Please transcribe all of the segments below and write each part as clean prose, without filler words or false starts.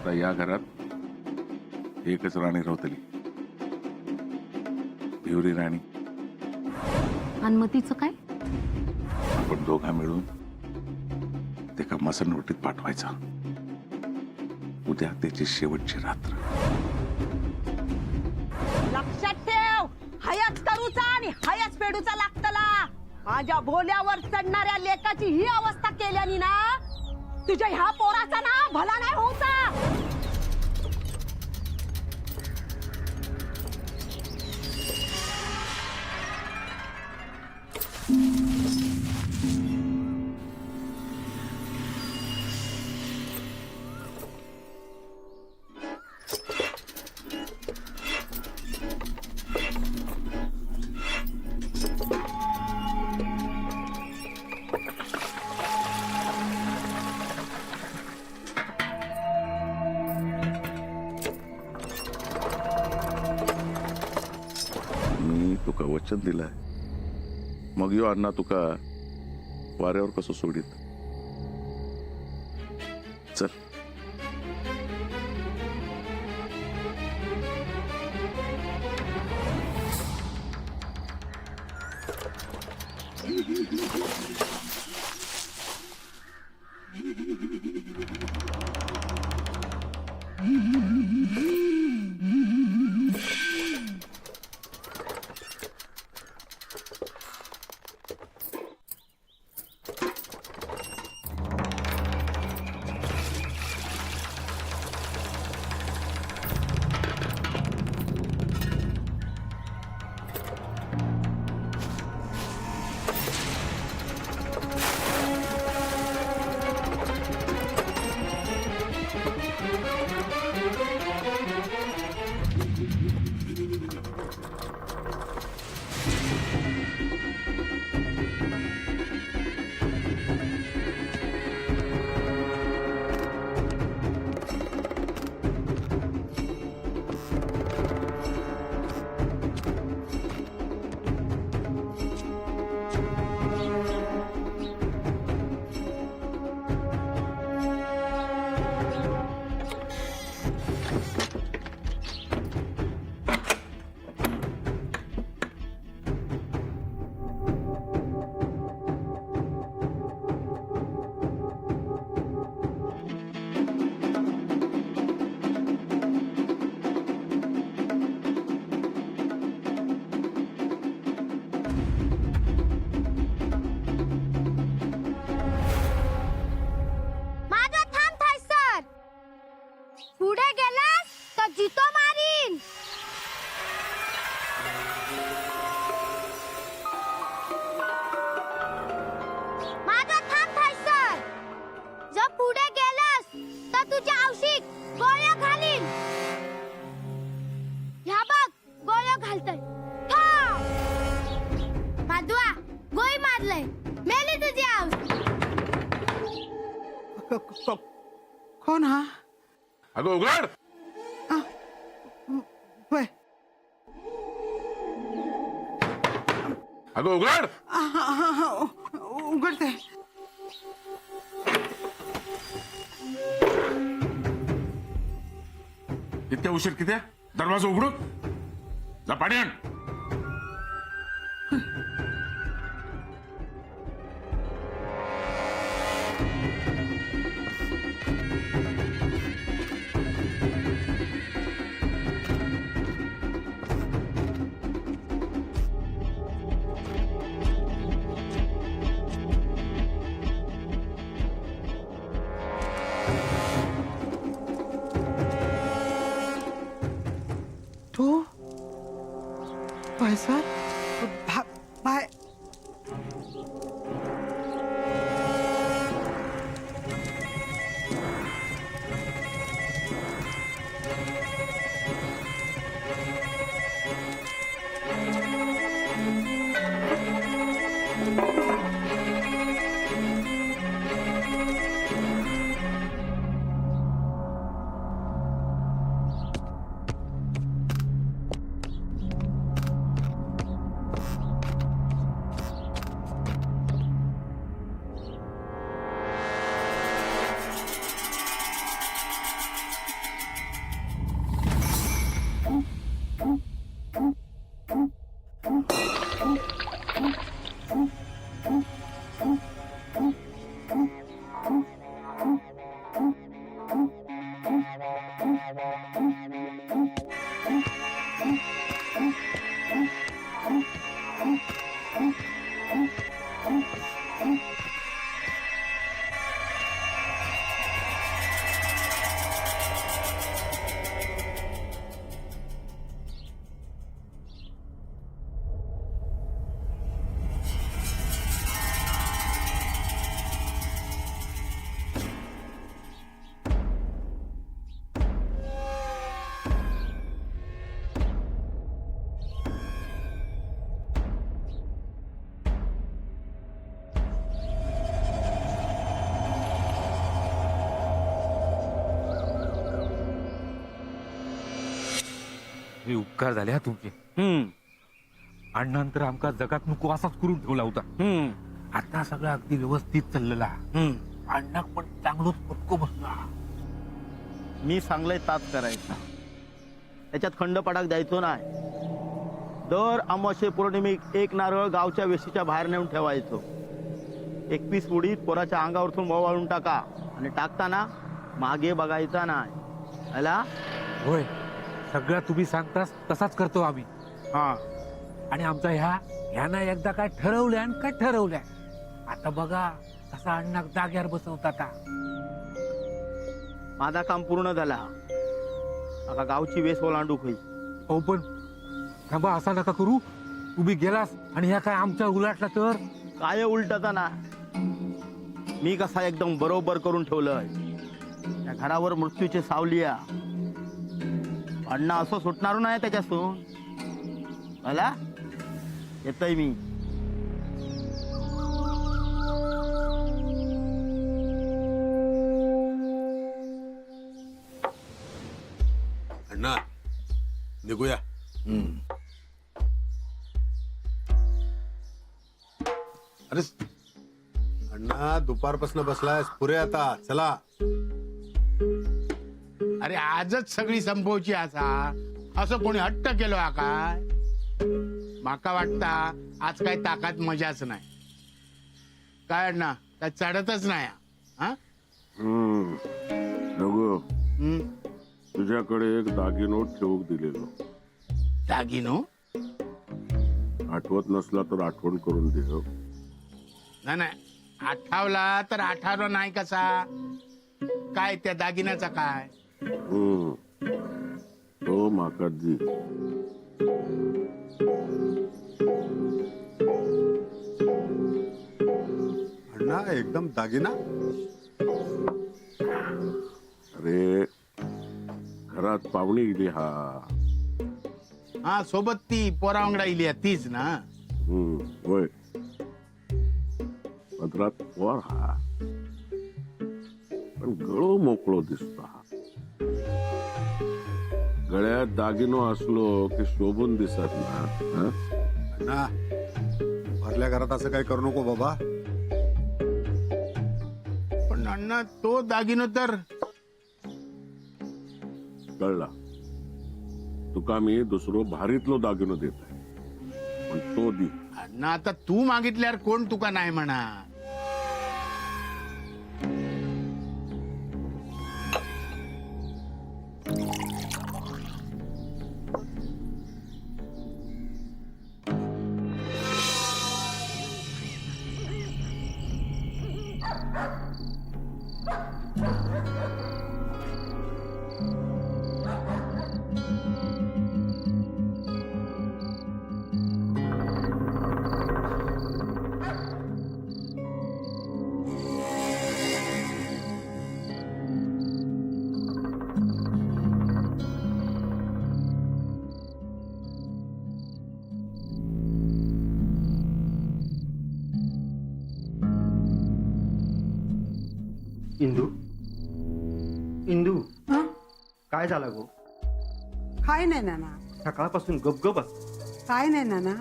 आता या घरात एकच राणी रवतली, भिवरी राणी. आणि मग तिचं काय? आपण दोघा मिळून ते का मसनवटीत पाठवायचा. उद्या त्याची शेवटची रात्र. लक्षात ठेव, हयाच तरूचा आणि हयाच पेडूचा लागतला. माझ्या भोल्यावर चढणाऱ्या लेकाची ही अवस्था केल्यानी ना, तुझ्या ह्या पोराचा ना भला नाही होता. मी तुका वचन दिलाय, मग यो अण्णा तुका वाऱ्यावर कसं सोडित. चल. पुढे गेलास तर जितो मारीन. माझा थांब थायसर. जर पुढे गेलास तर तुझ्या औषध गोळ्या घालीन. ह्या बघ गोळ्या घालतय. माधवा गोळी मारलंय. मेली तुझी औषध. कोण हा? अगं उघड. वय. अगं उघड. उघडते. इतक्या उशीर किती? दरवाजा उघडू. जा पाणी आण. तू पैसा बाय. हे उपकार झाले हा तुमचे. अण्णांतर आमका जगात नको असाच करून ठेवला होता. आता सगळं अगदी व्यवस्थित चाललेला. अण्णा पण चांगलंच पक्को बसला. मी सांगलंय ताच करायचा, त्याच्यात खंड पडाक द्यायचो नाही. दर अमावस्ये पौर्णिमेक एक नारळ गावच्या वेशीच्या बाहेर नेऊन ठेवायचो. 21 उडीत पोराच्या अंगावरतून वाळून टाका आणि टाकताना मागे बघायचा नाही. आला? होय, सगळं तुम्ही सांगतास तसाच करतो आम्ही. हा. आणि आमचा ह्याना एकदा काय ठरवलंय आणि काय ठरवलंय. आता बघा कसा अण्णा जाग्यावर बसवता. आता माझा काम पूर्ण झाला. आता गावची वेस ओलांडूक होई. हो पण थांबा, असा नका करू. तुम्ही गेलास आणि ह्या काय आमच्या उलाटला तर काय उलटता ना. मी कसा एकदम बरोबर करून ठेवलंय. त्या घरावर मृत्यूची सावली आहे. अण्णा असं सुटणार नाही त्याच्यासून. मला येतय मी. अण्णा निघूया. अरे अण्णा दुपारपासून बसलायस, पुरे आता चला. अरे आजच सगळी संपवची असा असं कोणी हट्ट केलो हा काय. माका वाटता आज काय ताकात मजाच नाही. काय ना काय चढतच नाही हा. रघु, हम्म. तुझ्याकडे एक दागिनो ठेवूक दिलेलो. दागिनो आठवत नसला तर आठवण करून दे. हो. नाही, आठावला तर आठावला नाही कसा. काय त्या दागिन्याचा काय. तो माका दी. अण्णा एकदम दागिना. अरे घरात पाहुणी गेली. हा सोबत ती पोरावंगडा इली तीच ना. होय, पदरात पोर पण गळो मोकळो दिसतो. गळ्यात दागिनो असलो की शोभून दिसत ना. अण्णा भरल्या घरात असं काही करू नको बाबा. पण अण्णा तो दागिनो तर कळला. तुका मी दुसरो भारीतलो दागिनो देत आहे, पण तो दी. अण्णा आता तू मागितल्यावर कोण तुका नाही म्हणा. इंदू, इंदू, हं? काय झालं गो? काय नाही नाना, सकाळपासून गपगपच. काय नाही नाना.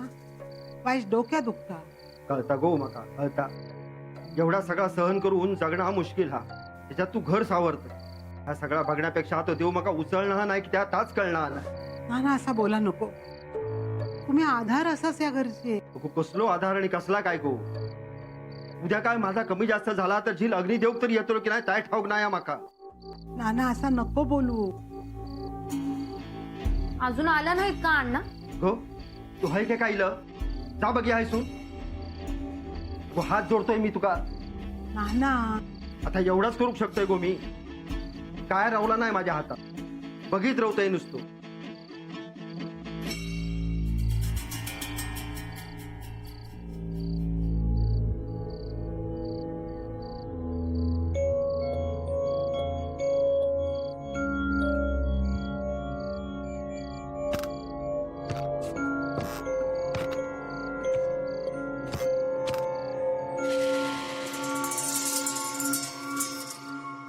वाईस डोक्या दुखता. कळता गो माका, कळता. एवढा सगळा सहन करून जगणं हा मुश्किल हा. त्याच्यात तू घर सावरत. हा सगळा बघण्यापेक्षा तो देव माका उचलणार नाही की त्या ताच कळणार नाही. नाना असा बोला नको. तुम्ही आधार असाच या घरचे. कसलो आधार आणि कसला काय गो? उद्या काय माझा कमी जास्त झाला तर झील अग्निदेव तरी येतो की नाही काय ठाऊक नाही माका. नाना असा नको बोलू. अजून आला नाहीत का अण्णा? गो तू हाय काय कायलं? जा बघी हायसून. गो हात जोडतोय मी तुका. नाना आता एवढाच करू शकतोय गो मी. काय रावला नाही माझ्या हातात. बघित राहतोय नुसतो.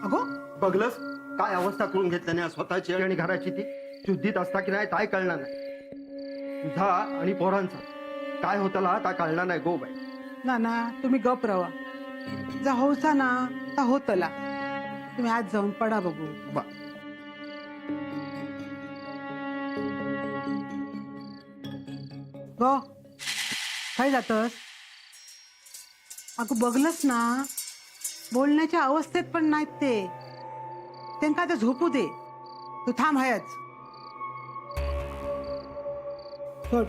अगो बघलस काय अवस्था करून घेतल्याने स्वतःची आणि घराची ती. शुद्धीत असता की नाही काय कळणार नाही तुझा आणि पोरांचा काय होतला ता कळणार नाही गो बाई. नाना तुम्ही गप रवा जा होसा ना ता होतला तुम्ही आज जाऊन पडा बघू. ग काय जातस अगं बघलंच ना बोलण्याच्या अवस्थेत पण नाहीत ते त्यांना आता झोपू दे तू थांब हायच सोड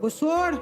गो सोड.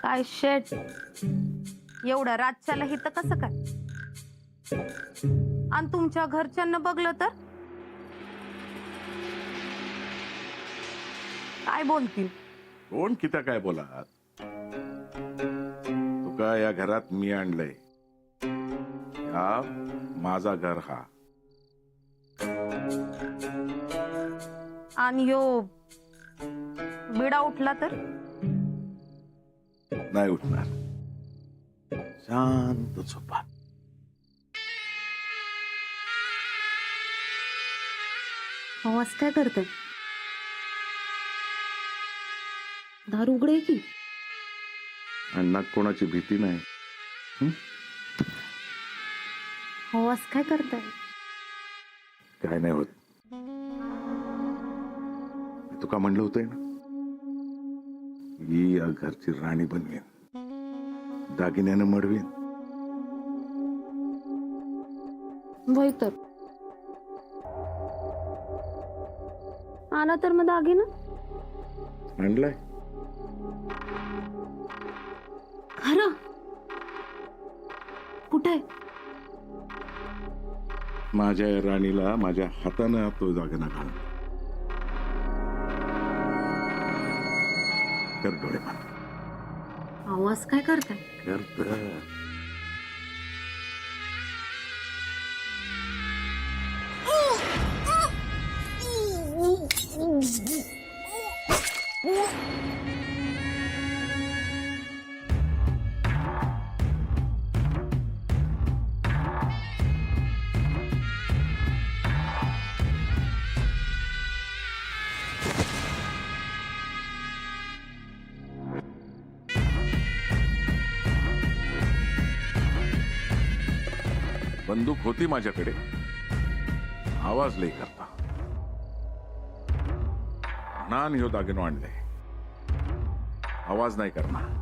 काय शेट एवढं रातच्याला हित कसं काय आणि तुमच्या घरच्यांना बघलं तर काय बोलतील. कोण किती काय बोला तुका या घरात मी आणलंय हा माझा घर हा आणि ह्यो बिडा उठला तर नाही उठणार शांत झोपा. आवाज काय करतोय दार उघडे की अण्णा कोणाची भीती नाही. आवाज काय करताय. काय नाही होत. मी तुका म्हणलं होतंय ना ही या घरची राणी बनवेन दागिन्यानं मडवेन. वय तर आला तर मग दागिना आणलाय खरं कुठे? माझ्या राणीला माझ्या हातानं तो दागिना घाल. कर डोळे बंद. आवाज काय करताय? करत बंदूक होती माझ्याकडे, आवाज लई करता. नान ह्यो दागिनो आणले, आवाज नाही करणार.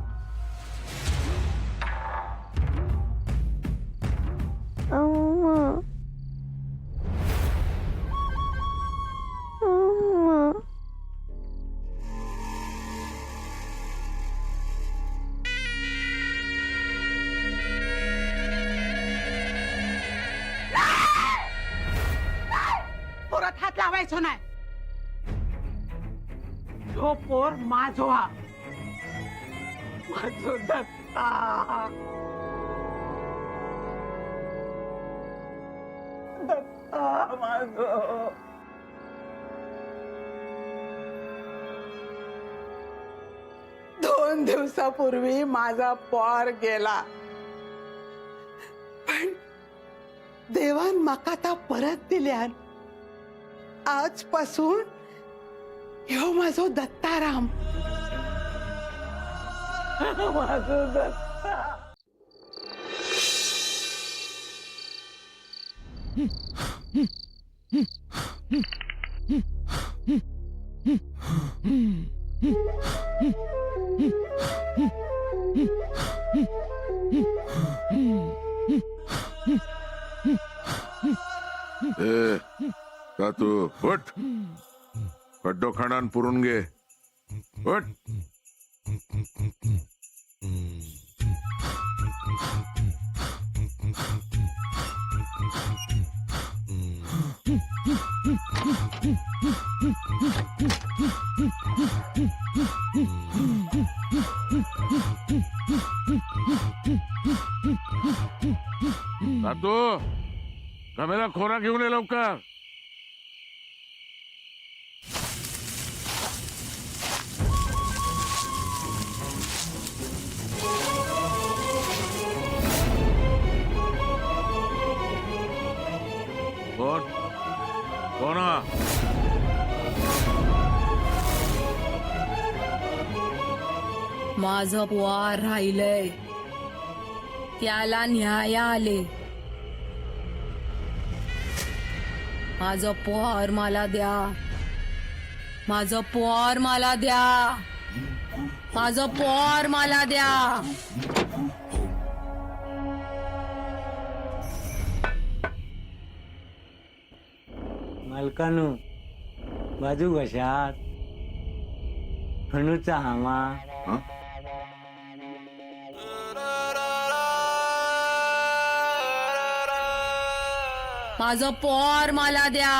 पोरात हात लावायचो नाही. तो पोर माझो हा, माझो दत्ता. दत्ता माझो. दोन दिवसापूर्वी माझा पोर गेला, पण देवान माका ता परत दिल्यान आजपासून ह्यो माझो दत्ताराम. माझो दत्ता. ए का तू उठ, खड्डो खाणान पुरून घे. उठ. तू गमेला खोरा घेऊन ये लवकर. कोण कोण? माझं पोर राहिलंय, त्याला न्याय आले. माझं पोर मला द्या, माझं पोर मला द्या, माझं पोर मला द्या. मालकानू बाजू कशात? खणूचा हामा. माझं पोर मला द्या.